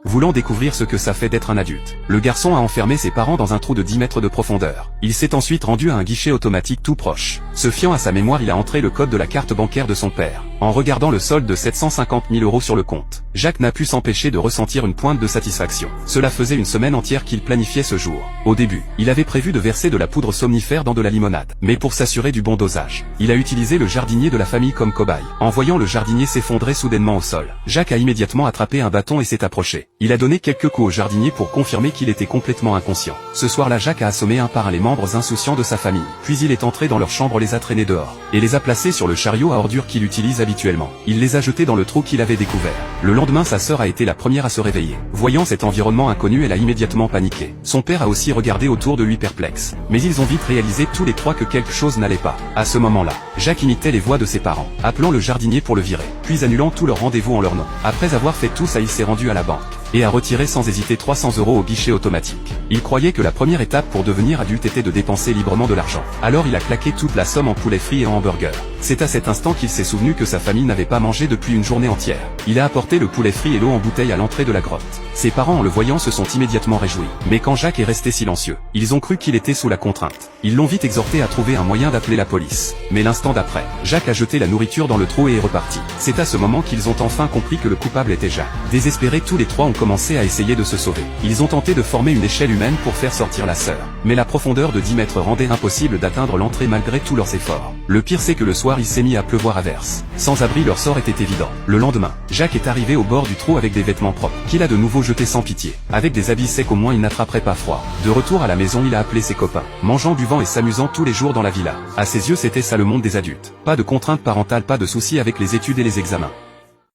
voulant découvrir ce que ça fait d'être un adulte. Le garçon a enfermé ses parents dans un trou de 10 mètres de profondeur. Il s'est ensuite rendu à un guichet automatique tout proche. Se fiant à sa mémoire, il a entré le code de la carte bancaire de son père. En regardant le solde de 750 000 € sur le compte, Jacques n'a pu s'empêcher de ressentir une pointe de satisfaction. Cela faisait une semaine entière qu'il planifiait ce jour. Au début, il avait prévu de verser de la poudre somnifère dans de la limonade. Mais pour s'assurer du bon dosage, il a utilisé le jardinier de la famille comme cobaye. En voyant le jardinier s'effondrer soudainement au sol, Jacques a immédiatement attrapé un bâton et s'est approché. Il a donné quelques coups au jardinier pour confirmer qu'il était complètement inconscient. Ce soir-là, Jacques a assommé un par un les membres insouciants de sa famille. Puis il est entré dans leur chambre, les a traînés dehors, et les a placés sur le chariot à ordures qu'il utilise habituellement. Il les a jetés dans le trou qu'il avait découvert. Le lendemain, sa sœur a été la première à se réveiller. Voyant cet environnement inconnu, elle a immédiatement paniqué. Son père a aussi regardé autour de lui perplexe. Mais ils ont vite réalisé tous les trois que quelque chose n'allait pas. À ce moment-là, Jacques imitait les voix de ses parents, appelant le jardinier pour le virer, puis annulant tous leurs rendez-vous en leur nom. Après avoir fait tout ça, il s'est rendu à la banque et a retiré sans hésiter 300 € au guichet automatique. Il croyait que la première étape pour devenir adulte était de dépenser librement de l'argent. Alors il a claqué toute la somme en poulet frit et en hamburger. C'est à cet instant qu'il s'est souvenu que sa famille n'avait pas mangé depuis une journée entière. Il a apporté le poulet frit et l'eau en bouteille à l'entrée de la grotte. Ses parents, en le voyant, se sont immédiatement réjouis. Mais quand Jacques est resté silencieux, ils ont cru qu'il était sous la contrainte. Ils l'ont vite exhorté à trouver un moyen d'appeler la police. Mais l'instant d'après, Jacques a jeté la nourriture dans le trou et est reparti. C'est à ce moment qu'ils ont enfin compris que le coupable était Jacques. Désespérés, tous les trois ont commencé à essayer de se sauver. Ils ont tenté de former une échelle humaine pour faire sortir la sœur. Mais la profondeur de 10 mètres rendait impossible d'atteindre l'entrée malgré tous leurs efforts. Le pire, c'est que le soir, il s'est mis à pleuvoir à verse. Sans abri, leur sort était évident. Le lendemain, Jacques est arrivé au bord du trou avec des vêtements propres, qu'il a de nouveau jetés sans pitié. Avec des habits secs, au moins il n'attraperait pas froid. De retour à la maison, il a appelé ses copains, mangeant, buvant et s'amusant tous les jours dans la villa. À ses yeux, c'était ça le monde des adultes. Pas de contraintes parentales, pas de soucis avec les études et les examens.